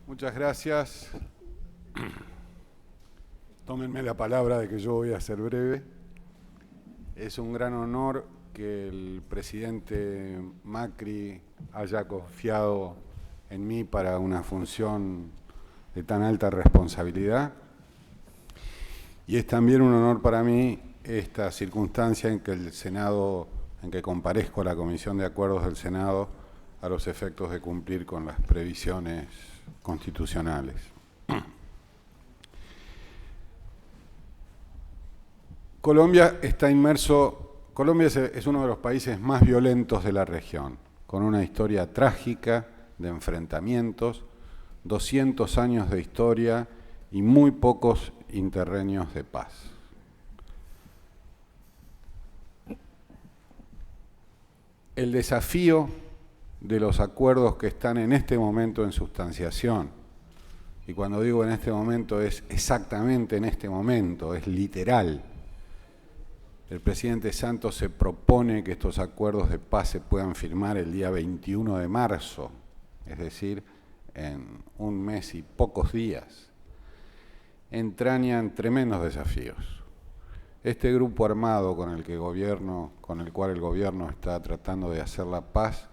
Muchas gracias. Tómenme la palabra de que yo voy a ser breve. Es un gran honor que el presidente Macri haya confiado en mí para una función de tan alta responsabilidad. Y es también un honor para mí esta circunstancia en que el Senado, en que comparezco a la Comisión de Acuerdos del Senado a los efectos de cumplir con las previsiones constitucionales. Colombia es uno de los países más violentos de la región, con una historia trágica de enfrentamientos, 200 años de historia y muy pocos interregnos de paz. El desafío de los acuerdos que están en este momento en sustanciación, y cuando digo en este momento es exactamente en este momento, es literal. El presidente Santos se propone que estos acuerdos de paz se puedan firmar el día 21 de marzo, es decir, en un mes y pocos días. Entrañan tremendos desafíos. Este grupo armado con el cual el gobierno está tratando de hacer la paz,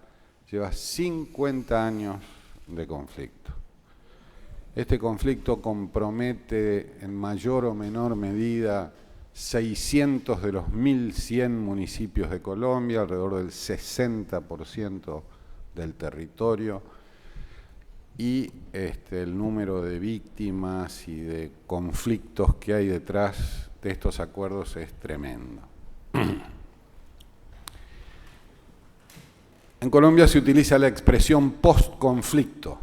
lleva 50 años de conflicto. Este conflicto compromete en mayor o menor medida 600 de los 1.100 municipios de Colombia, alrededor del 60% del territorio, y el número de víctimas y de conflictos que hay detrás de estos acuerdos es tremendo. En Colombia se utiliza la expresión post-conflicto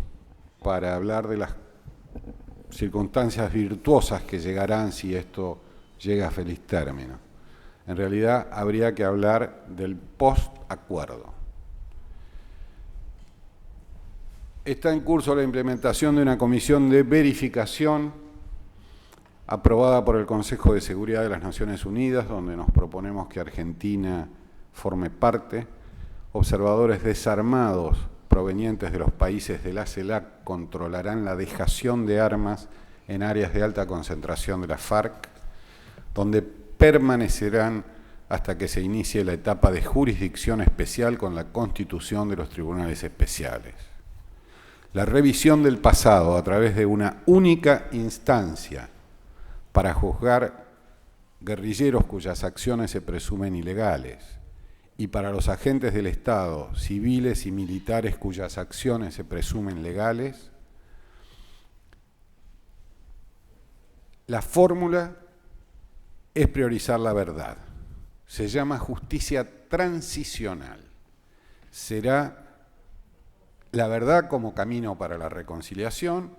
para hablar de las circunstancias virtuosas que llegarán si esto llega a feliz término. En realidad habría que hablar del post-acuerdo. Está en curso la implementación de una comisión de verificación aprobada por el Consejo de Seguridad de las Naciones Unidas, donde nos proponemos que Argentina forme parte. Observadores desarmados provenientes de los países de la CELAC controlarán la dejación de armas en áreas de alta concentración de la FARC, donde permanecerán hasta que se inicie la etapa de jurisdicción especial con la constitución de los tribunales especiales. La revisión del pasado a través de una única instancia para juzgar guerrilleros cuyas acciones se presumen ilegales, y para los agentes del Estado, civiles y militares cuyas acciones se presumen legales, la fórmula es priorizar la verdad. Se llama justicia transicional. Será la verdad como camino para la reconciliación,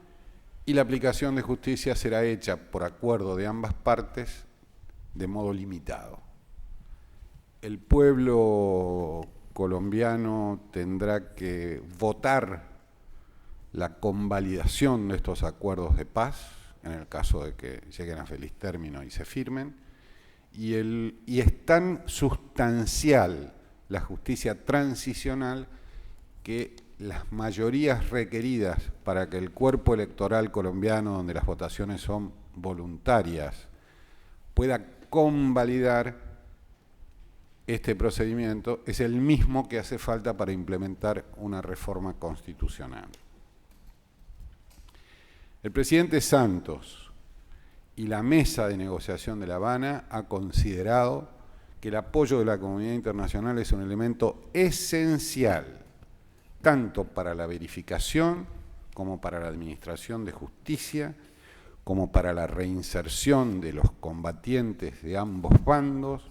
y la aplicación de justicia será hecha por acuerdo de ambas partes de modo limitado. El pueblo colombiano tendrá que votar la convalidación de estos acuerdos de paz, en el caso de que lleguen a feliz término y se firmen, y es tan sustancial la justicia transicional que las mayorías requeridas para que el cuerpo electoral colombiano, donde las votaciones son voluntarias, pueda convalidar este procedimiento, es el mismo que hace falta para implementar una reforma constitucional. El presidente Santos y la mesa de negociación de La Habana ha considerado que el apoyo de la comunidad internacional es un elemento esencial, tanto para la verificación como para la administración de justicia, como para la reinserción de los combatientes de ambos bandos,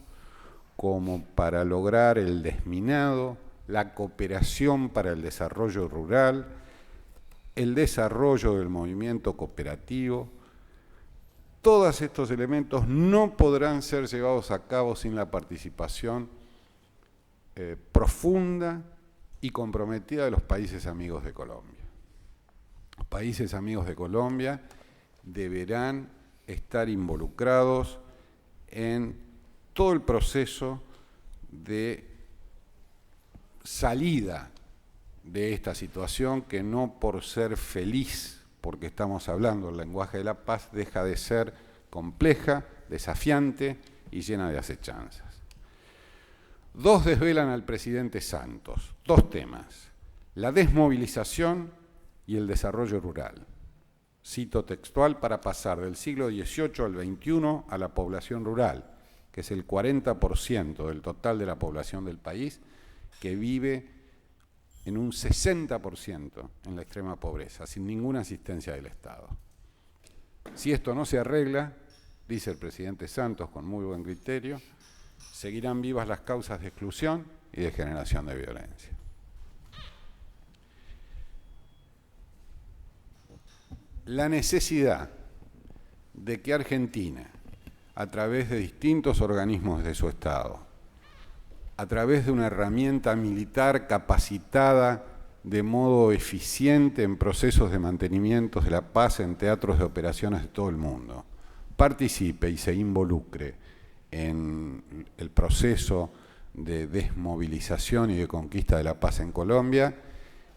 como para lograr el desminado, la cooperación para el desarrollo rural, el desarrollo del movimiento cooperativo. Todos estos elementos no podrán ser llevados a cabo sin la participación profunda y comprometida de los países amigos de Colombia. Los países amigos de Colombia deberán estar involucrados en todo el proceso de salida de esta situación que no por ser feliz porque estamos hablando el lenguaje de la paz, deja de ser compleja, desafiante y llena de acechanzas. Dos desvelan al presidente Santos, dos temas: la desmovilización y el desarrollo rural. Cito textual: para pasar del siglo XVIII al XXI a la población rural, que es el 40% del total de la población del país, que vive en un 60% en la extrema pobreza, sin ninguna asistencia del Estado. Si esto no se arregla, dice el presidente Santos con muy buen criterio, seguirán vivas las causas de exclusión y de generación de violencia. La necesidad de que Argentina, a través de distintos organismos de su Estado, a través de una herramienta militar capacitada de modo eficiente en procesos de mantenimiento de la paz en teatros de operaciones de todo el mundo, participe y se involucre en el proceso de desmovilización y de conquista de la paz en Colombia,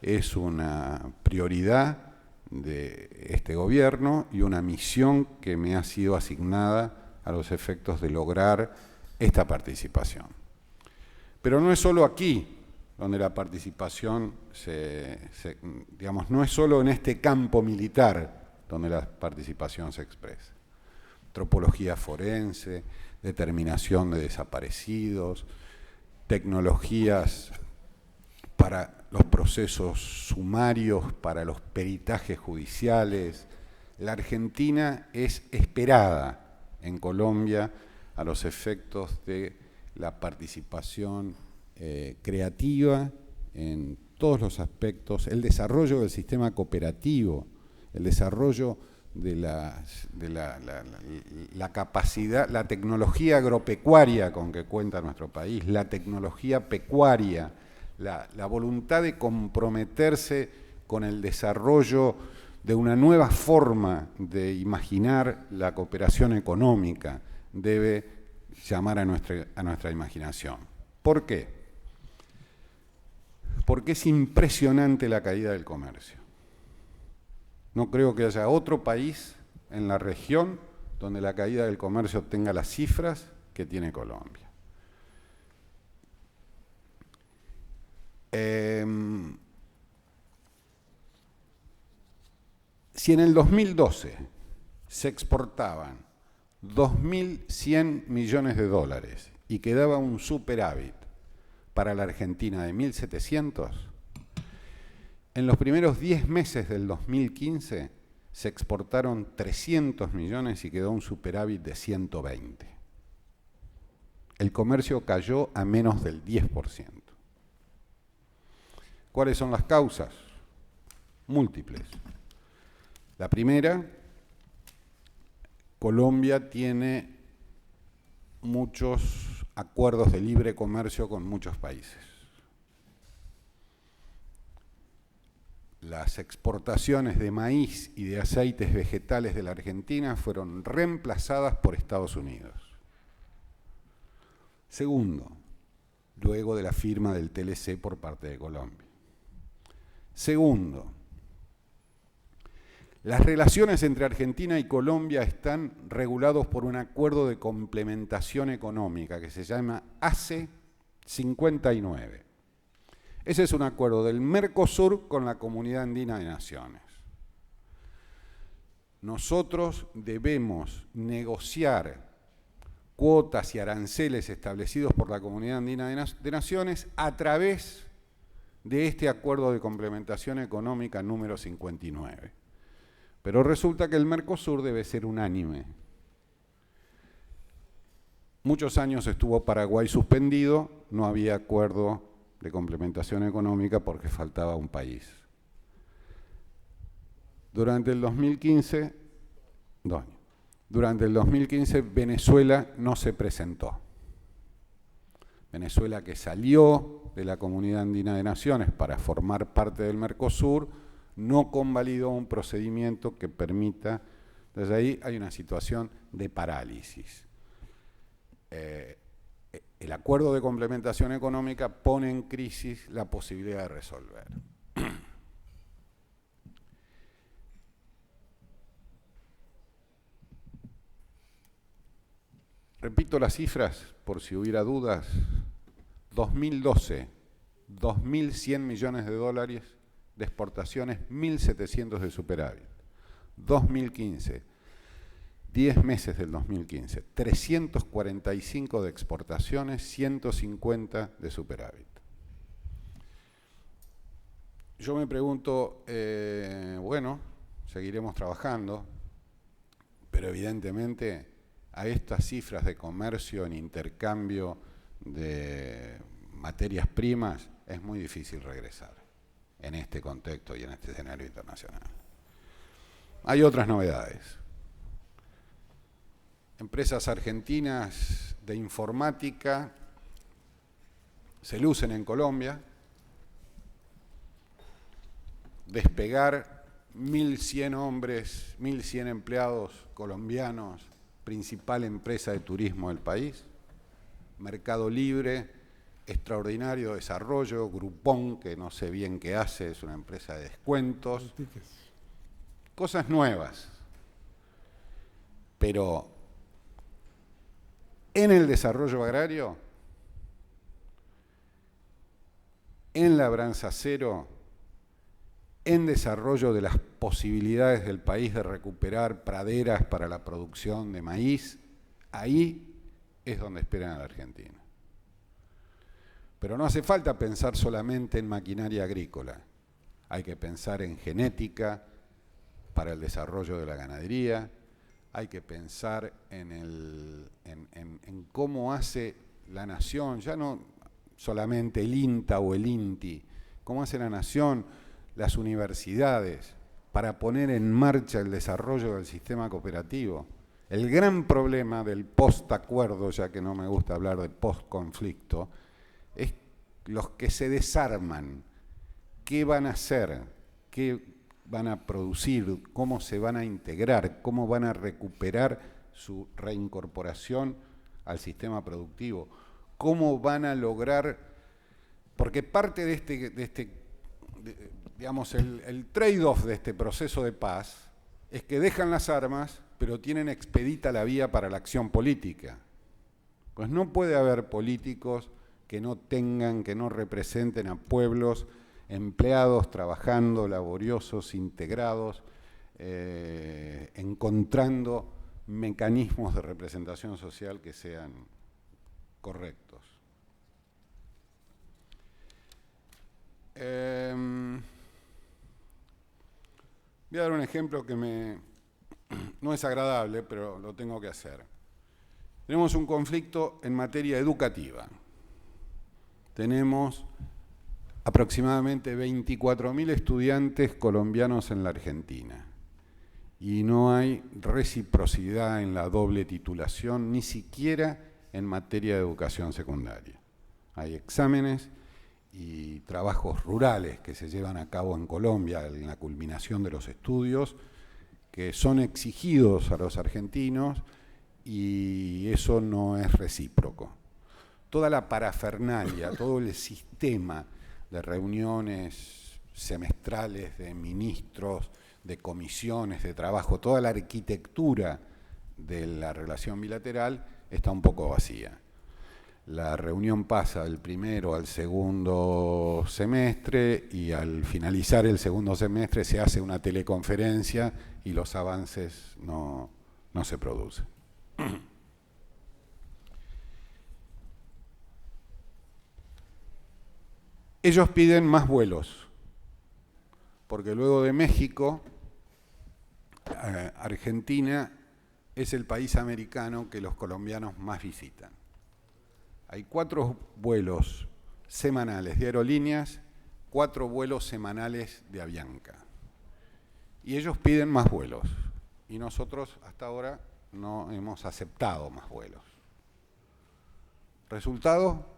es una prioridad de este gobierno y una misión que me ha sido asignada a los efectos de lograr esta participación. Pero no es solo aquí donde la participación digamos, no es solo en este campo militar donde la participación se expresa. Antropología forense, determinación de desaparecidos, tecnologías para los procesos sumarios, para los peritajes judiciales. La Argentina es esperada en Colombia a los efectos de la participación creativa en todos los aspectos, el desarrollo del sistema cooperativo, el desarrollo de la capacidad, la tecnología agropecuaria con que cuenta nuestro país, la tecnología pecuaria, la voluntad de comprometerse con el desarrollo de una nueva forma de imaginar la cooperación económica debe llamar a nuestra imaginación. ¿Por qué? Porque es impresionante la caída del comercio. No creo que haya otro país en la región donde la caída del comercio tenga las cifras que tiene Colombia. Si en el 2012 se exportaban 2.100 millones de dólares y quedaba un superávit para la Argentina de 1.700, en los primeros 10 meses del 2015 se exportaron 300 millones y quedó un superávit de 120. El comercio cayó a menos del 10%. ¿Cuáles son las causas? Múltiples. La primera, Colombia tiene muchos acuerdos de libre comercio con muchos países. Las exportaciones de maíz y de aceites vegetales de la Argentina fueron reemplazadas por Estados Unidos. Segundo, luego de la firma del TLC por parte de Colombia. Segundo, las relaciones entre Argentina y Colombia están regulados por un acuerdo de complementación económica que se llama ACE 59. Ese es un acuerdo del Mercosur con la Comunidad Andina de Naciones. Nosotros debemos negociar cuotas y aranceles establecidos por la Comunidad Andina de Naciones a través de este acuerdo de complementación económica número 59. Pero resulta que el Mercosur debe ser unánime. Muchos años estuvo Paraguay suspendido, no había acuerdo de complementación económica porque faltaba un país. Durante el 2015, Venezuela no se presentó. Venezuela, que salió de la Comunidad Andina de Naciones para formar parte del Mercosur, no convalidó un procedimiento que permita. Desde ahí hay una situación de parálisis. El acuerdo de complementación económica pone en crisis la posibilidad de resolver. Repito las cifras por si hubiera dudas. 2012, 2.100 millones de dólares de exportaciones, 1.700 de superávit. 2015, 10 meses del 2015, 345 de exportaciones, 150 de superávit. Yo me pregunto, bueno, seguiremos trabajando, pero evidentemente a estas cifras de comercio en intercambio de materias primas es muy difícil regresar en este contexto y en este escenario internacional. Hay otras novedades. Empresas argentinas de informática se lucen en Colombia. Despegar 1.100 hombres, 1.100 empleados colombianos, principal empresa de turismo del país. Mercado Libre, extraordinario desarrollo. Groupon, que no sé bien qué hace, es una empresa de descuentos. Cosas nuevas. Pero en el desarrollo agrario, en labranza cero, en desarrollo de las posibilidades del país de recuperar praderas para la producción de maíz, ahí es donde esperan a la Argentina. Pero no hace falta pensar solamente en maquinaria agrícola, hay que pensar en genética para el desarrollo de la ganadería, hay que pensar en cómo hace la nación, ya no solamente el INTA o el INTI, cómo hace la nación, las universidades, para poner en marcha el desarrollo del sistema cooperativo. El gran problema del post-acuerdo, ya que no me gusta hablar de post-conflicto, es los que se desarman, qué van a hacer, qué van a producir, cómo se van a integrar, cómo van a recuperar su reincorporación al sistema productivo, cómo van a lograr, porque parte digamos, el trade-off de este proceso de paz es que dejan las armas, pero tienen expedita la vía para la acción política. Pues no puede haber políticos que no tengan, que no representen a pueblos empleados, trabajando, laboriosos, integrados, encontrando mecanismos de representación social que sean correctos. Voy a dar un ejemplo que no es agradable, pero lo tengo que hacer. Tenemos un conflicto en materia educativa. Tenemos aproximadamente 24.000 estudiantes colombianos en la Argentina y no hay reciprocidad en la doble titulación, ni siquiera en materia de educación secundaria. Hay exámenes y trabajos rurales que se llevan a cabo en Colombia en la culminación de los estudios, que son exigidos a los argentinos y eso no es recíproco. Toda la parafernalia, todo el sistema de reuniones semestrales de ministros, de comisiones de trabajo, toda la arquitectura de la relación bilateral está un poco vacía. La reunión pasa del primero al segundo semestre y al finalizar el segundo semestre se hace una teleconferencia y los avances no se producen. Ellos piden más vuelos, porque luego de México, Argentina es el país americano que los colombianos más visitan. Hay 4 vuelos semanales de aerolíneas, 4 vuelos semanales de Avianca. Y ellos piden más vuelos. Y nosotros hasta ahora no hemos aceptado más vuelos. Resultado,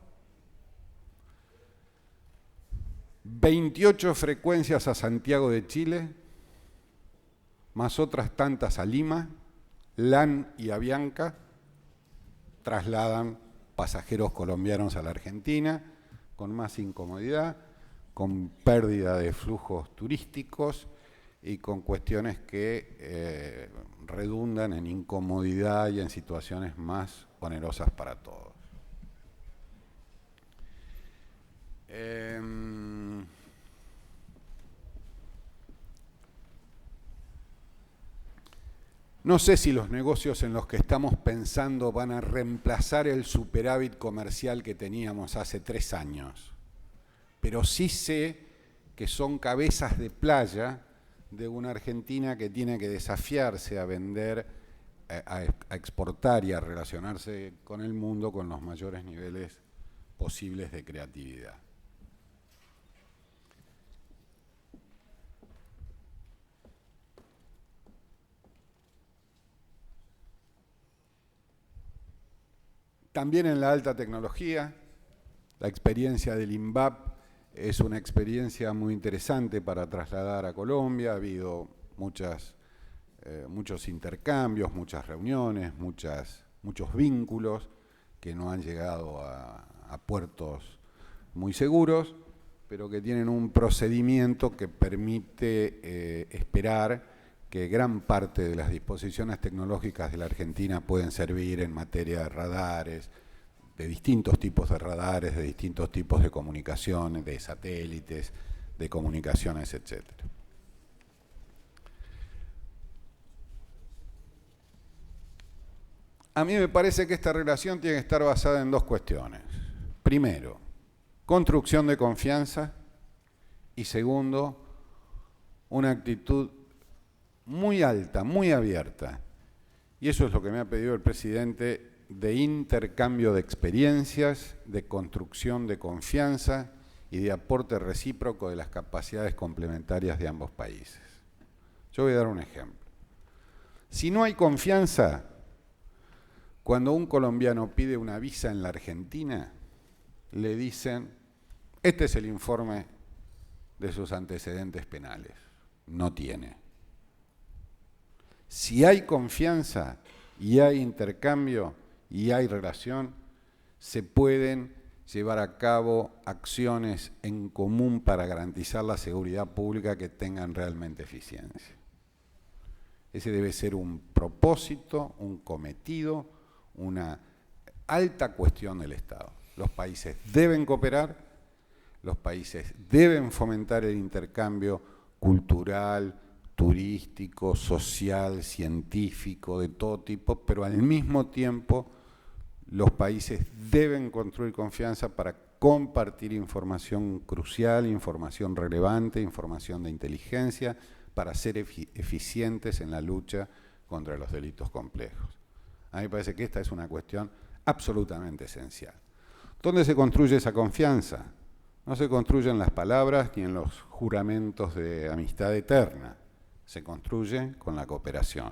28 frecuencias a Santiago de Chile, más otras tantas a Lima, LAN y Avianca, trasladan pasajeros colombianos a la Argentina con más incomodidad, con pérdida de flujos turísticos y con cuestiones que redundan en incomodidad y en situaciones más onerosas para todos. No sé si los negocios en los que estamos pensando van a reemplazar el superávit comercial que teníamos hace 3 años, pero sí sé que son cabezas de playa de una Argentina que tiene que desafiarse a vender, a exportar y a relacionarse con el mundo con los mayores niveles posibles de creatividad. También en la alta tecnología, la experiencia del INVAP es una experiencia muy interesante para trasladar a Colombia. Ha habido muchos intercambios, muchas reuniones, muchos vínculos que no han llegado a puertos muy seguros, pero que tienen un procedimiento que permite esperar que gran parte de las disposiciones tecnológicas de la Argentina pueden servir en materia de radares, de distintos tipos de radares, de distintos tipos de comunicaciones, de satélites, de comunicaciones, etc. A mí me parece que esta relación tiene que estar basada en 2 cuestiones. Primero, construcción de confianza, y segundo, una actitud muy alta, muy abierta, y eso es lo que me ha pedido el presidente, de intercambio de experiencias, de construcción de confianza y de aporte recíproco de las capacidades complementarias de ambos países. Yo voy a dar un ejemplo. Si no hay confianza, cuando un colombiano pide una visa en la Argentina, le dicen, este es el informe de sus antecedentes penales. No tiene. Si hay confianza y hay intercambio y hay relación, se pueden llevar a cabo acciones en común para garantizar la seguridad pública que tengan realmente eficiencia. Ese debe ser un propósito, un cometido, una alta cuestión del Estado. Los países deben cooperar, los países deben fomentar el intercambio cultural, turístico, social, científico, de todo tipo, pero al mismo tiempo los países deben construir confianza para compartir información crucial, información relevante, información de inteligencia, para ser eficientes en la lucha contra los delitos complejos. A mí me parece que esta es una cuestión absolutamente esencial. ¿Dónde se construye esa confianza? No se construye en las palabras ni en los juramentos de amistad eterna. Se construye con la cooperación,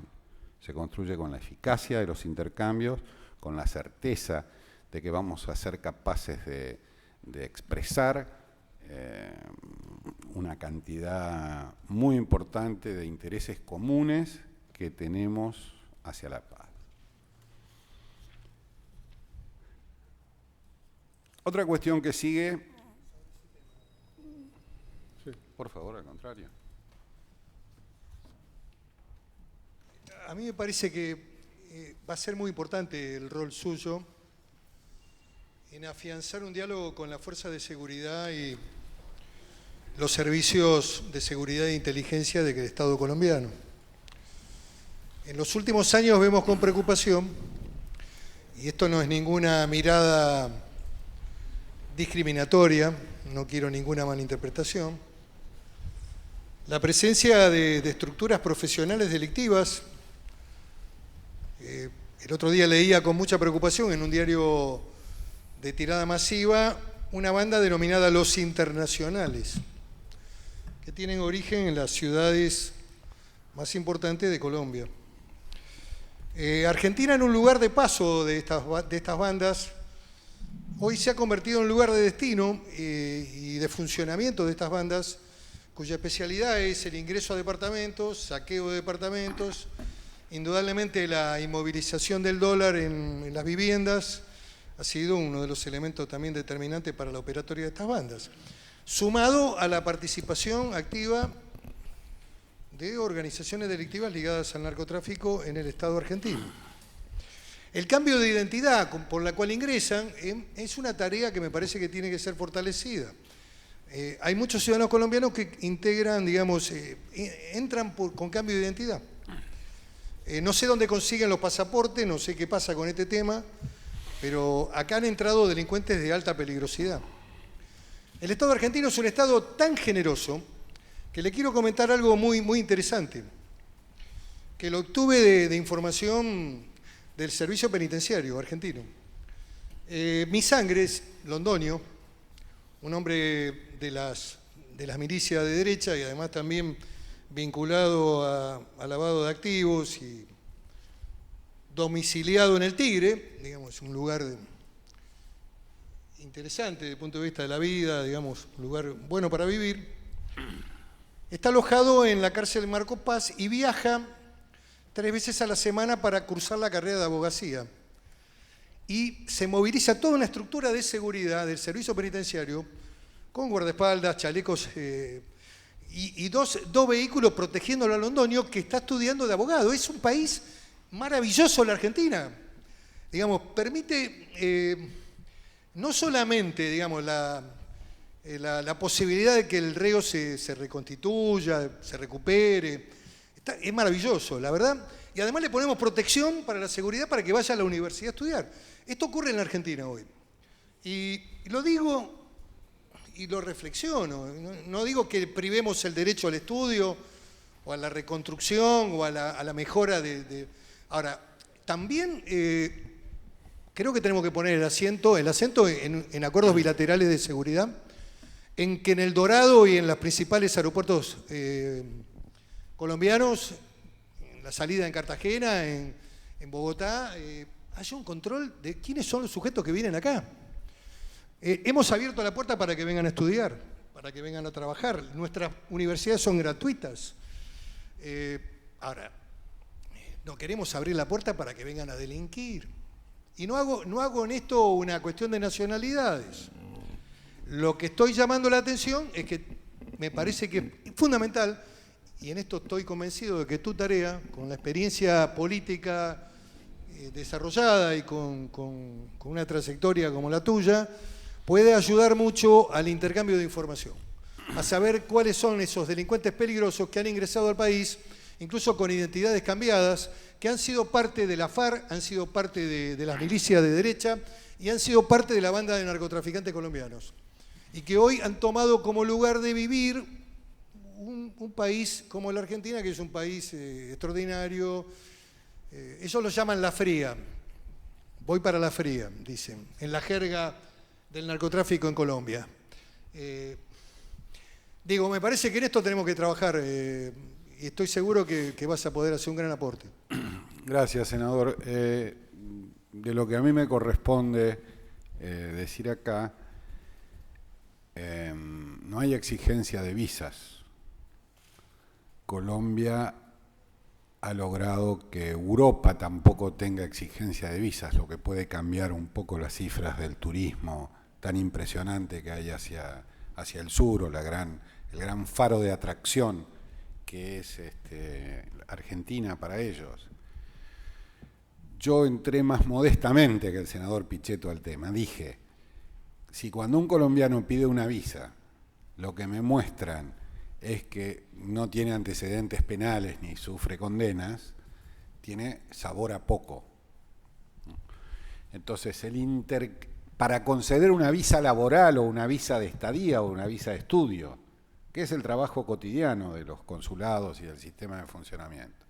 se construye con la eficacia de los intercambios, con la certeza de que vamos a ser capaces de expresar una cantidad muy importante de intereses comunes que tenemos hacia la paz. Otra cuestión que sigue, sí, por favor, al contrario. A mí me parece que va a ser muy importante el rol suyo en afianzar un diálogo con la fuerza de seguridad y los servicios de seguridad e inteligencia del Estado colombiano. En los últimos años vemos con preocupación, y esto no es ninguna mirada discriminatoria, no quiero ninguna malinterpretación, la presencia de estructuras profesionales delictivas. El otro día leía con mucha preocupación en un diario de tirada masiva una banda denominada Los Internacionales, que tienen origen en las ciudades más importantes de Colombia. Argentina, en un lugar de paso de estas bandas, hoy se ha convertido en un lugar de destino y de funcionamiento de estas bandas, cuya especialidad es el ingreso a departamentos, saqueo de departamentos, indudablemente la inmovilización del dólar en las viviendas ha sido uno de los elementos también determinantes para la operatoria de estas bandas, sumado a la participación activa de organizaciones delictivas ligadas al narcotráfico en el Estado argentino. El cambio de identidad por la cual ingresan es una tarea que me parece que tiene que ser fortalecida. Hay muchos ciudadanos colombianos que integran, digamos, entran con cambio de identidad. No sé dónde consiguen los pasaportes, no sé qué pasa con este tema, pero acá han entrado delincuentes de alta peligrosidad. El Estado argentino es un Estado tan generoso que le quiero comentar algo muy, muy interesante, que lo obtuve de información del Servicio Penitenciario argentino. Mi sangre es Londoño, un hombre de las milicias de derecha y además también vinculado a lavado de activos y domiciliado en el Tigre, digamos, un lugar interesante desde el punto de vista de la vida, digamos, un lugar bueno para vivir. Está alojado en la cárcel Marco Paz y viaja 3 veces a la semana para cursar la carrera de abogacía. Y se moviliza toda una estructura de seguridad del servicio penitenciario con guardaespaldas, chalecos y dos vehículos protegiéndolo a Londoño, que está estudiando de abogado. Es un país maravilloso la Argentina. Digamos, permite no solamente, digamos, la posibilidad de que el reo se reconstituya, se recupere. Es maravilloso, la verdad. Y además le ponemos protección para la seguridad para que vaya a la universidad a estudiar. Esto ocurre en la Argentina hoy. Y lo digo y lo reflexiono. No digo que privemos el derecho al estudio o a la reconstrucción o a la mejora Ahora, también creo que tenemos que poner el acento en acuerdos bilaterales de seguridad, en que en El Dorado y en los principales aeropuertos colombianos, en la salida en Cartagena, en Bogotá, haya un control de quiénes son los sujetos que vienen acá. Hemos abierto la puerta para que vengan a estudiar, para que vengan a trabajar. Nuestras universidades son gratuitas. Ahora, no queremos abrir la puerta para que vengan a delinquir. Y no hago en esto una cuestión de nacionalidades. Lo que estoy llamando la atención es que me parece que es fundamental, y en esto estoy convencido de que tu tarea, con la experiencia política desarrollada y con una trayectoria como la tuya, puede ayudar mucho al intercambio de información, a saber cuáles son esos delincuentes peligrosos que han ingresado al país, incluso con identidades cambiadas, que han sido parte de la FARC, han sido parte de las milicias de derecha y han sido parte de la banda de narcotraficantes colombianos. Y que hoy han tomado como lugar de vivir un país como la Argentina, que es un país extraordinario. Ellos lo llaman la fría. Voy para la fría, dicen, en la jerga del narcotráfico en Colombia. Me parece que en esto tenemos que trabajar y estoy seguro que vas a poder hacer un gran aporte. Gracias, senador. De lo que a mí me corresponde decir acá, no hay exigencia de visas. Colombia ha logrado que Europa tampoco tenga exigencia de visas, lo que puede cambiar un poco las cifras del turismo tan impresionante que hay hacia el sur, o el gran faro de atracción que es Argentina para ellos. Yo entré más modestamente que el senador Pichetto al tema. Dije, si cuando un colombiano pide una visa, lo que me muestran es que no tiene antecedentes penales ni sufre condenas, tiene sabor a poco. Entonces, para conceder una visa laboral o una visa de estadía o una visa de estudio, que es el trabajo cotidiano de los consulados y del sistema de funcionamiento.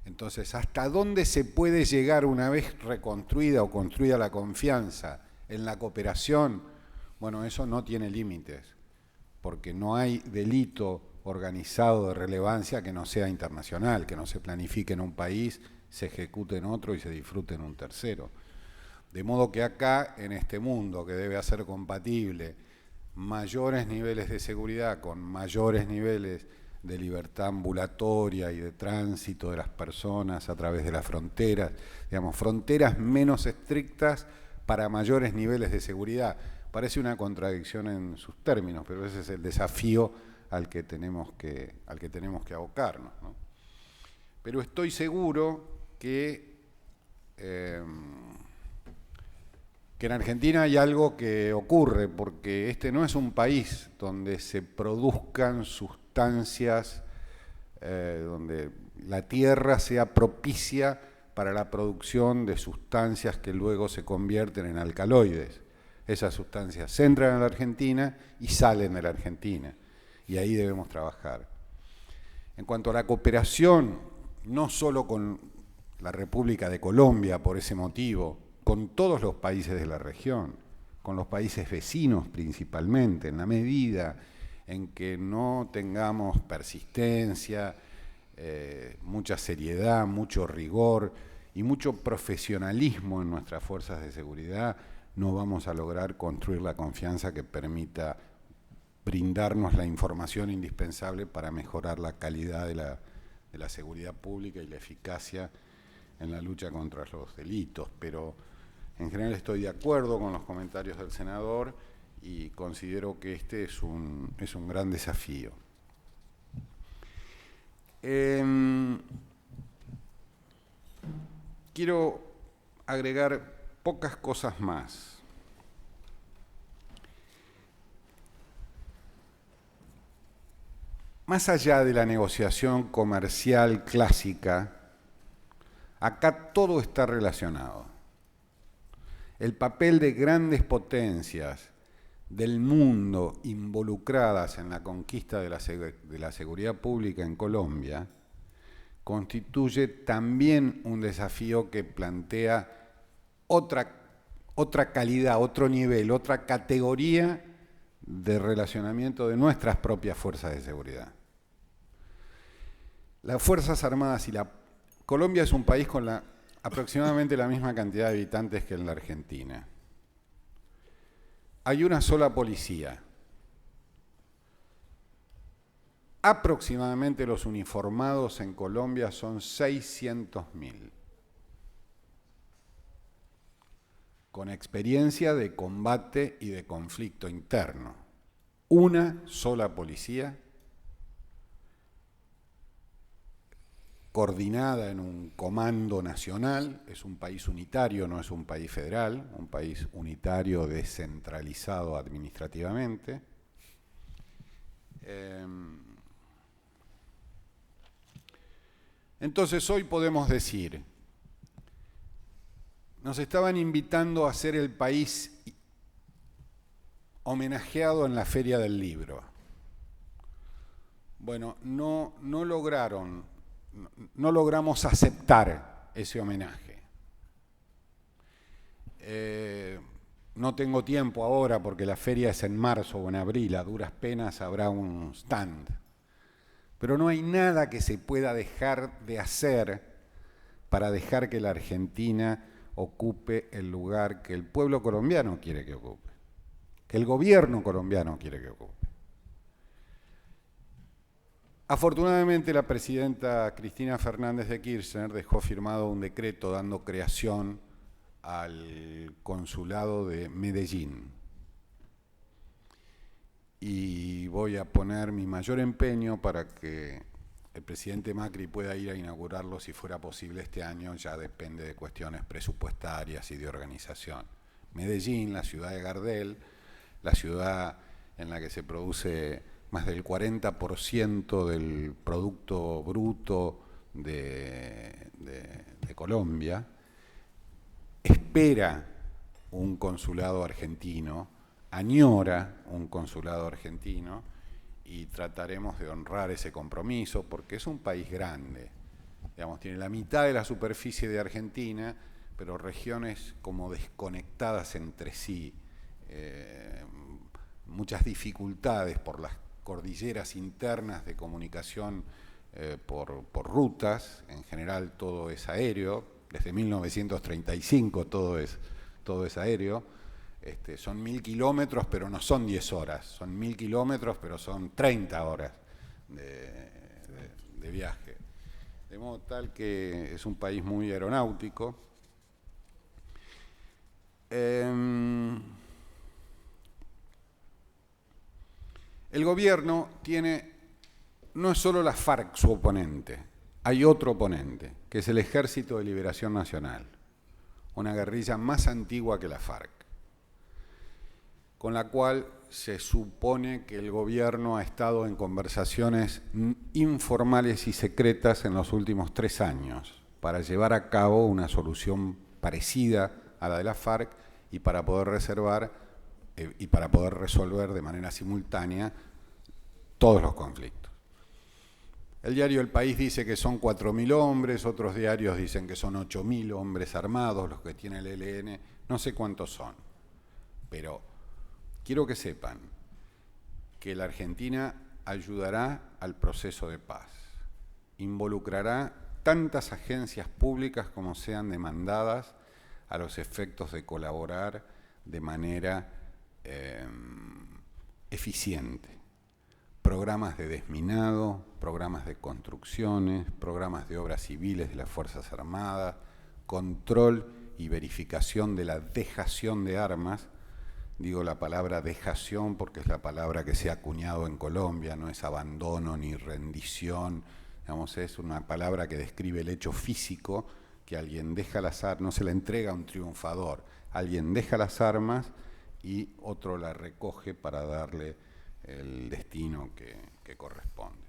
Entonces, ¿hasta dónde se puede llegar una vez reconstruida o construida la confianza en la cooperación? Bueno, eso no tiene límites, porque no hay delito organizado de relevancia que no sea internacional, que no se planifique en un país, se ejecute en otro y se disfrute en un tercero. De modo que acá, en este mundo que debe hacer compatible mayores niveles de seguridad con mayores niveles de libertad ambulatoria y de tránsito de las personas a través de las fronteras, digamos, fronteras menos estrictas para mayores niveles de seguridad. Parece una contradicción en sus términos, pero ese es el desafío al que tenemos que abocarnos, ¿no? Pero estoy seguro que en Argentina hay algo que ocurre, porque este no es un país donde se produzcan sustancias, donde la tierra sea propicia para la producción de sustancias que luego se convierten en alcaloides. Esas sustancias entran a la Argentina y salen de la Argentina, y ahí debemos trabajar. En cuanto a la cooperación, no solo con la República de Colombia por ese motivo, con todos los países de la región, con los países vecinos principalmente, en la medida en que no tengamos persistencia, mucha seriedad, mucho rigor y mucho profesionalismo en nuestras fuerzas de seguridad, no vamos a lograr construir la confianza que permita brindarnos la información indispensable para mejorar la calidad de la seguridad pública y la eficacia en la lucha contra los delitos. Pero en general estoy de acuerdo con los comentarios del senador y considero que este es un gran desafío. Quiero agregar pocas cosas más. Más allá de la negociación comercial clásica, acá todo está relacionado. El papel de grandes potencias del mundo involucradas en la conquista de la seguridad pública en Colombia constituye también un desafío que plantea otra calidad, otro nivel, otra categoría de relacionamiento de nuestras propias fuerzas de seguridad. Las Fuerzas Armadas y Colombia es un país con aproximadamente la misma cantidad de habitantes que en la Argentina. Hay una sola policía. Aproximadamente los uniformados en Colombia son 600.000, con experiencia de combate y de conflicto interno. Una sola policía, coordinada en un comando nacional. Es un país unitario, no es un país federal, un país unitario descentralizado administrativamente. Entonces hoy podemos decir, nos estaban invitando a ser el país homenajeado en la Feria del Libro. Bueno, no logramos aceptar ese homenaje. No tengo tiempo ahora porque la feria es en marzo o en abril, a duras penas habrá un stand. Pero no hay nada que se pueda dejar de hacer para dejar que la Argentina ocupe el lugar que el pueblo colombiano quiere que ocupe, que el gobierno colombiano quiere que ocupe. Afortunadamente, la presidenta Cristina Fernández de Kirchner dejó firmado un decreto dando creación al consulado de Medellín. Y voy a poner mi mayor empeño para que el presidente Macri pueda ir a inaugurarlo si fuera posible este año, ya depende de cuestiones presupuestarias y de organización. Medellín, la ciudad de Gardel, la ciudad en la que se produce más del 40% del Producto Bruto de Colombia, espera un consulado argentino, añora un consulado argentino, y trataremos de honrar ese compromiso porque es un país grande. Digamos, tiene la mitad de la superficie de Argentina, pero regiones como desconectadas entre sí, muchas dificultades por las cordilleras internas de comunicación por rutas. En general todo es aéreo, desde 1935 todo es aéreo. Son 1000 kilómetros, pero no son 10 horas, son 1000 kilómetros, pero son 30 horas de viaje. De modo tal que es un país muy aeronáutico. El gobierno no es solo la FARC su oponente, hay otro oponente, que es el Ejército de Liberación Nacional, una guerrilla más antigua que la FARC, con la cual se supone que el gobierno ha estado en conversaciones informales y secretas en los últimos 3 años para llevar a cabo una solución parecida a la de la FARC y para poder resolver de manera simultánea todos los conflictos. El diario El País dice que son 4.000 hombres, otros diarios dicen que son 8.000 hombres armados, los que tiene el ELN, no sé cuántos son, pero quiero que sepan que la Argentina ayudará al proceso de paz, involucrará tantas agencias públicas como sean demandadas a los efectos de colaborar de manera eficiente. Programas de desminado, programas de construcciones, programas de obras civiles de las Fuerzas Armadas, control y verificación de la dejación de armas. Digo la palabra dejación porque es la palabra que se ha acuñado en Colombia, no es abandono ni rendición, digamos, es una palabra que describe el hecho físico que alguien deja las armas, no se la entrega a un triunfador, alguien deja las armas y otro la recoge para darle el destino que corresponde.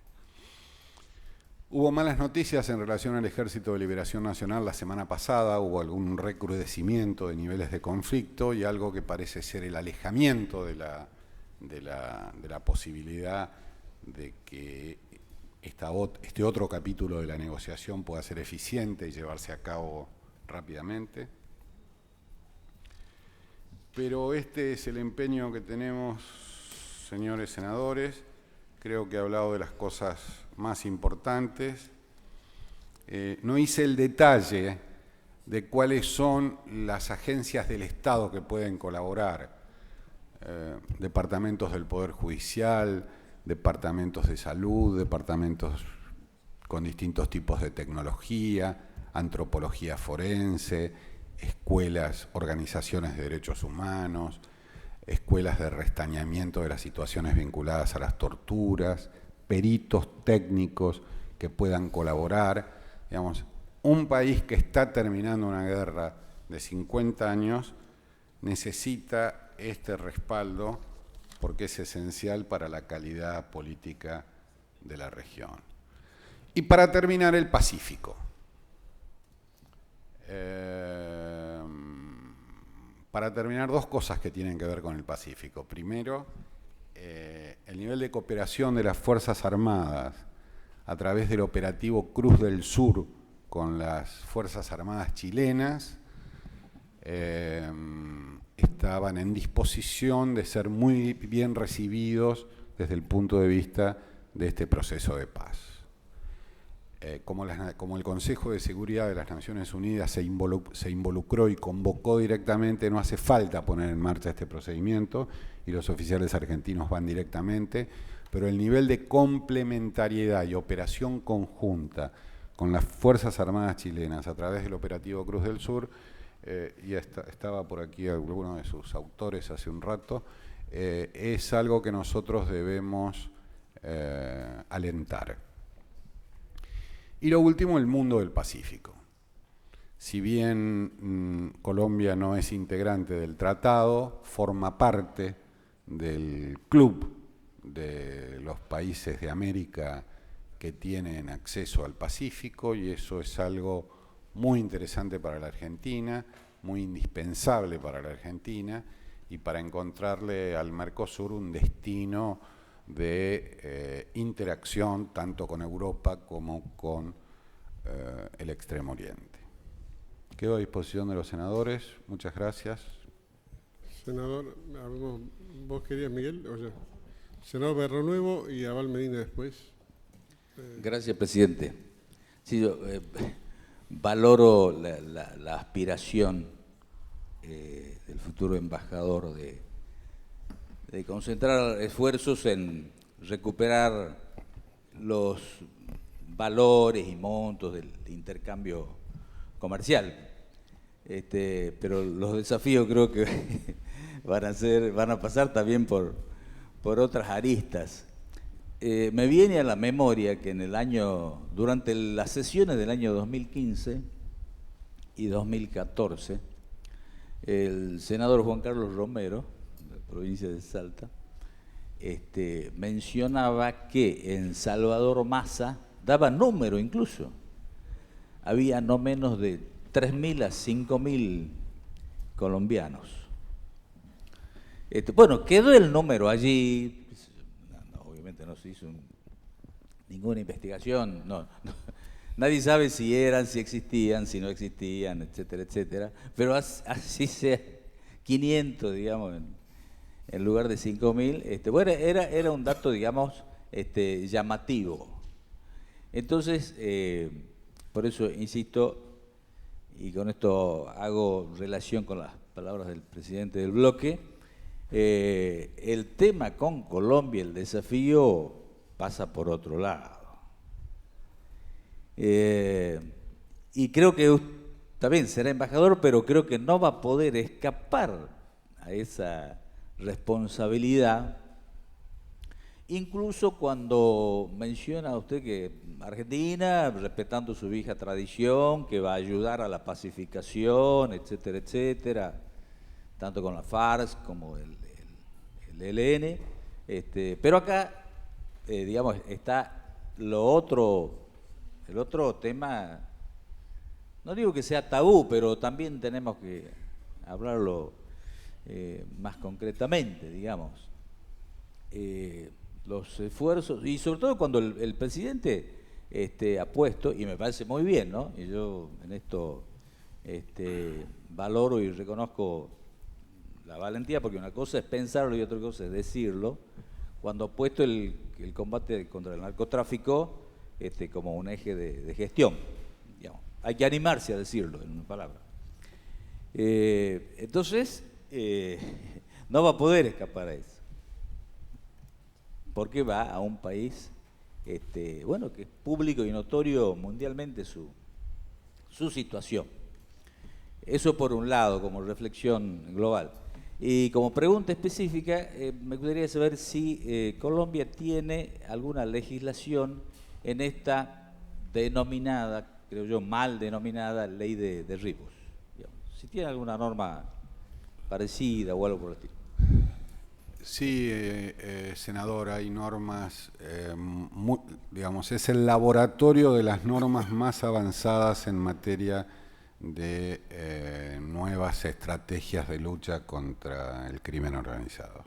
Hubo malas noticias en relación al Ejército de Liberación Nacional la semana pasada, hubo algún recrudecimiento de niveles de conflicto y algo que parece ser el alejamiento de la posibilidad de que este otro capítulo de la negociación pueda ser eficiente y llevarse a cabo rápidamente. Pero este es el empeño que tenemos, señores senadores. Creo que he hablado de las cosas más importantes. No hice el detalle de cuáles son las agencias del Estado que pueden colaborar. Departamentos del Poder Judicial, departamentos de salud, departamentos con distintos tipos de tecnología, antropología forense, escuelas, organizaciones de derechos humanos, escuelas de restañamiento de las situaciones vinculadas a las torturas, peritos técnicos que puedan colaborar. Digamos, un país que está terminando una guerra de 50 años necesita este respaldo porque es esencial para la calidad política de la región. Y para terminar, el Pacífico. Para terminar, 2 cosas que tienen que ver con el Pacífico. Primero, el nivel de cooperación de las Fuerzas Armadas a través del operativo Cruz del Sur con las Fuerzas Armadas chilenas estaban en disposición de ser muy bien recibidos desde el punto de vista de este proceso de paz. Como el Consejo de Seguridad de las Naciones Unidas se involucró y convocó directamente, no hace falta poner en marcha este procedimiento y los oficiales argentinos van directamente, pero el nivel de complementariedad y operación conjunta con las Fuerzas Armadas chilenas a través del operativo Cruz del Sur, y estaba por aquí alguno de sus autores hace un rato, es algo que nosotros debemos alentar. Y lo último, el mundo del Pacífico. Si bien Colombia no es integrante del tratado, forma parte del club de los países de América que tienen acceso al Pacífico, y eso es algo muy interesante para la Argentina, muy indispensable para la Argentina, y para encontrarle al Mercosur un destino de interacción tanto con Europa como con el Extremo Oriente. Quedo a disposición de los senadores. Muchas gracias. Senador, ¿vos querías, Miguel? O sea, senador Berronuevo y Abal Medina después. Gracias, presidente. Sí, yo valoro la aspiración del futuro embajador de concentrar esfuerzos en recuperar los valores y montos del intercambio comercial. Pero los desafíos creo que van a pasar también por por otras aristas. Me viene a la memoria que durante las sesiones del año 2015 y 2014, el senador Juan Carlos Romero, de la provincia de Salta, mencionaba que en Salvador Massa, daba número incluso, había no menos de 3.000 a 5.000 colombianos. Bueno, quedó el número allí, obviamente no se hizo ninguna investigación, nadie sabe si eran, si existían, si no existían, etcétera, etcétera, pero así sea 500, digamos, en lugar de 5.000, bueno, era un dato, digamos, llamativo. Entonces, por eso insisto, y con esto hago relación con las palabras del presidente del bloque, el tema con Colombia, el desafío, pasa por otro lado. Y creo que también será embajador, pero creo que no va a poder escapar a esa responsabilidad, incluso cuando menciona usted que Argentina, respetando su vieja tradición, que va a ayudar a la pacificación, etcétera, etcétera, tanto con la FARC como el ELN, pero acá, digamos, está el otro tema, no digo que sea tabú, pero también tenemos que hablarlo más concretamente, digamos. Los esfuerzos, y sobre todo cuando el presidente ha puesto, y me parece muy bien, ¿no? Y yo en esto valoro y reconozco la valentía, porque una cosa es pensarlo y otra cosa es decirlo, cuando ha puesto el combate contra el narcotráfico como un eje de gestión, digamos. Hay que animarse a decirlo, en una palabra. Entonces, no va a poder escapar a eso, porque va a un país, bueno, que es público y notorio mundialmente su situación. Eso por un lado, como reflexión global. Y como pregunta específica, me gustaría saber si Colombia tiene alguna legislación en esta denominada, creo yo, mal denominada ley de derribos. Digamos. Si tiene alguna norma parecida o algo por el estilo. Sí, senador, hay normas, digamos, es el laboratorio de las normas más avanzadas en materia de nuevas estrategias de lucha contra el crimen organizado.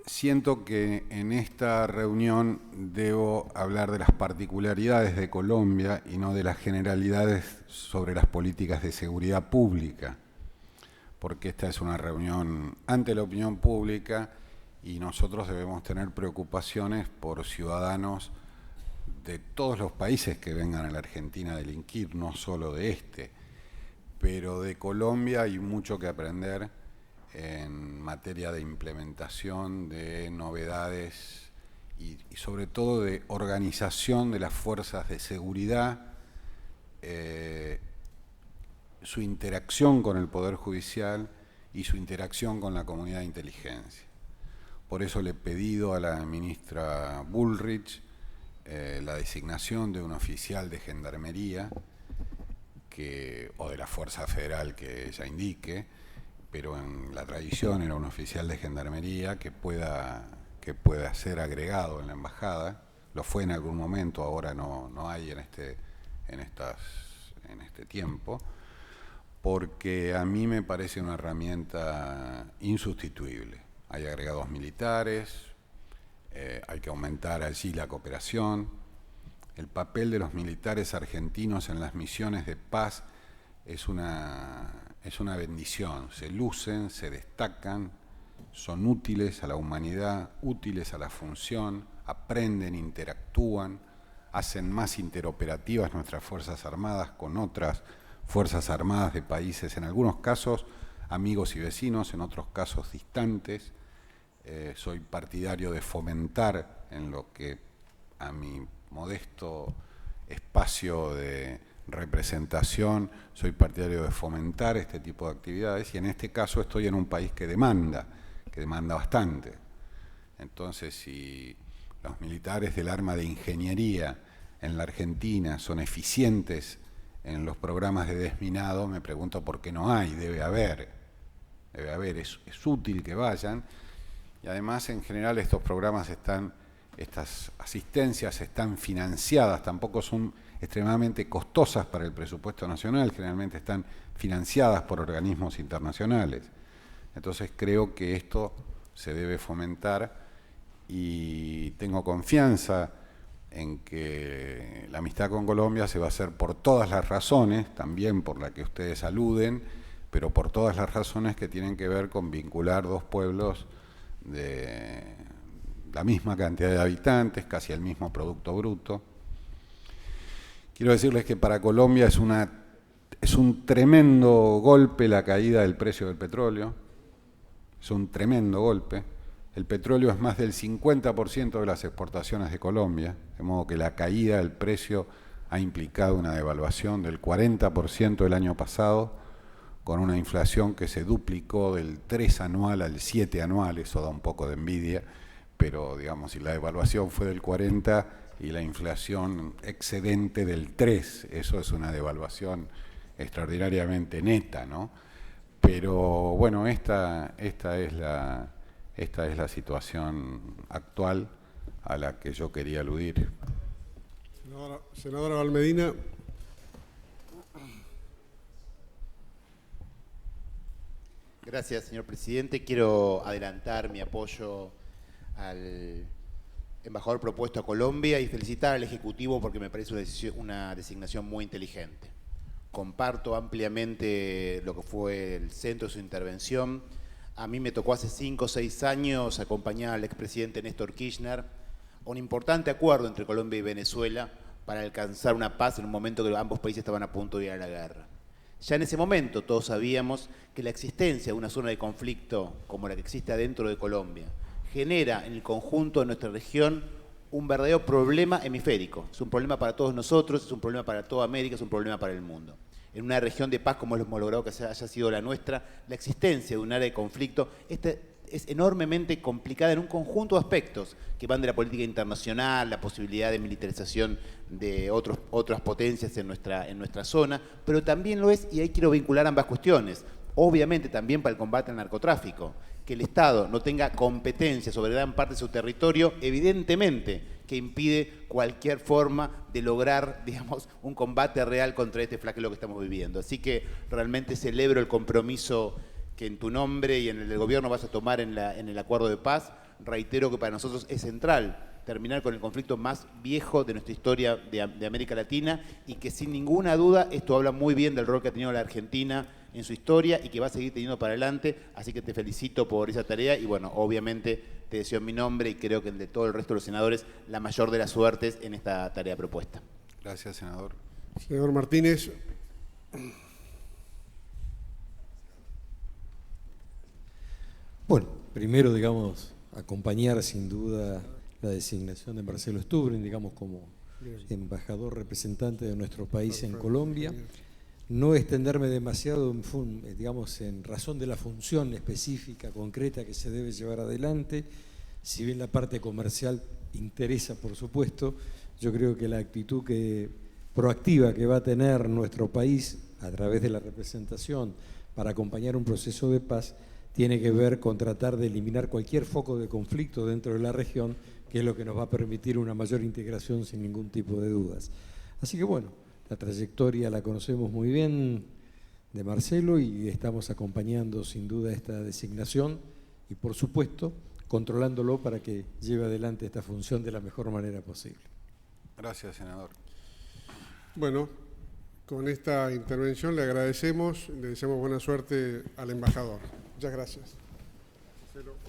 Siento que en esta reunión debo hablar de las particularidades de Colombia y no de las generalidades sobre las políticas de seguridad pública, porque esta es una reunión ante la opinión pública y nosotros debemos tener preocupaciones por ciudadanos de todos los países que vengan a la Argentina a delinquir, no solo de este, pero de Colombia hay mucho que aprender en materia de implementación, de novedades y sobre todo de organización de las fuerzas de seguridad, su interacción con el Poder Judicial y su interacción con la comunidad de inteligencia. Por eso le he pedido a la ministra Bullrich la designación de un oficial de gendarmería o de la Fuerza Federal que ella indique, pero en la tradición era un oficial de gendarmería que pueda ser agregado en la embajada. Lo fue en algún momento, ahora no hay en este tiempo, porque a mí me parece una herramienta insustituible. Hay agregados militares, hay que aumentar allí la cooperación. El papel de los militares argentinos en las misiones de paz es una bendición. Se lucen, se destacan, son útiles a la humanidad, útiles a la función, aprenden, interactúan, hacen más interoperativas nuestras Fuerzas Armadas con otras Fuerzas Armadas de países, en algunos casos amigos y vecinos, en otros casos distantes. Soy partidario de fomentar en lo que a mi modesto espacio de representación, soy partidario de fomentar este tipo de actividades, y en este caso estoy en un país que demanda bastante. Entonces, si los militares del arma de ingeniería en la Argentina son eficientes en los programas de desminado, me pregunto por qué no hay. Debe haber, es útil que vayan, y además en general estos programas estas asistencias están financiadas, tampoco son extremadamente costosas para el presupuesto nacional, generalmente están financiadas por organismos internacionales. Entonces creo que esto se debe fomentar, y tengo confianza en que la amistad con Colombia se va a hacer por todas las razones, también por la que ustedes aluden, pero por todas las razones que tienen que ver con vincular dos pueblos de la misma cantidad de habitantes, casi el mismo Producto Bruto. Quiero decirles que para Colombia es un tremendo golpe la caída del precio del petróleo, es un tremendo golpe. El petróleo es más del 50% de las exportaciones de Colombia, de modo que la caída del precio ha implicado una devaluación del 40% el año pasado, con una inflación que se duplicó del 3 anual al 7 anual, eso da un poco de envidia, pero digamos, si la devaluación fue del 40 y la inflación excedente del 3, eso es una devaluación extraordinariamente neta, ¿no? Pero bueno, esta es la situación actual a la que yo quería aludir. Senadora Valmedina. Gracias, señor presidente. Quiero adelantar mi apoyo al embajador propuesto a Colombia y felicitar al Ejecutivo porque me parece una designación muy inteligente. Comparto ampliamente lo que fue el centro de su intervención. A mí me tocó hace 5 o 6 años acompañar al expresidente Néstor Kirchner a un importante acuerdo entre Colombia y Venezuela para alcanzar una paz en un momento que ambos países estaban a punto de ir a la guerra. Ya en ese momento todos sabíamos que la existencia de una zona de conflicto como la que existe adentro de Colombia genera en el conjunto de nuestra región un verdadero problema hemisférico. Es un problema para todos nosotros, es un problema para toda América, es un problema para el mundo. En una región de paz como hemos logrado que haya sido la nuestra, la existencia de un área de conflicto es enormemente complicada en un conjunto de aspectos que van de la política internacional, la posibilidad de militarización de otras potencias en nuestra zona, pero también lo es, y ahí quiero vincular ambas cuestiones, obviamente también para el combate al narcotráfico. Que el Estado no tenga competencia sobre gran parte de su territorio, evidentemente que impide cualquier forma de lograr, digamos, un combate real contra este flagelo que estamos viviendo. Así que realmente celebro el compromiso que en tu nombre y en el del gobierno vas a tomar en el acuerdo de paz. Reitero que para nosotros es central terminar con el conflicto más viejo de nuestra historia de América Latina, y que sin ninguna duda esto habla muy bien del rol que ha tenido la Argentina en su historia y que va a seguir teniendo para adelante, así que te felicito por esa tarea y bueno, obviamente te deseo en mi nombre y creo que el de todo el resto de los senadores la mayor de las suertes en esta tarea propuesta. Gracias, senador. Senador Martínez. Bueno, primero, digamos, acompañar sin duda la designación de Marcelo Stubring, digamos, como embajador representante de nuestro país en Colombia. No extenderme demasiado, digamos, en razón de la función específica, concreta que se debe llevar adelante. Si bien la parte comercial interesa, por supuesto, yo creo que la actitud proactiva que va a tener nuestro país a través de la representación para acompañar un proceso de paz tiene que ver con tratar de eliminar cualquier foco de conflicto dentro de la región, que es lo que nos va a permitir una mayor integración sin ningún tipo de dudas. Así que bueno, la trayectoria la conocemos muy bien de Marcelo y estamos acompañando sin duda esta designación y por supuesto controlándolo para que lleve adelante esta función de la mejor manera posible. Gracias, senador. Bueno, con esta intervención le agradecemos, le deseamos buena suerte al embajador. Muchas gracias. Marcelo.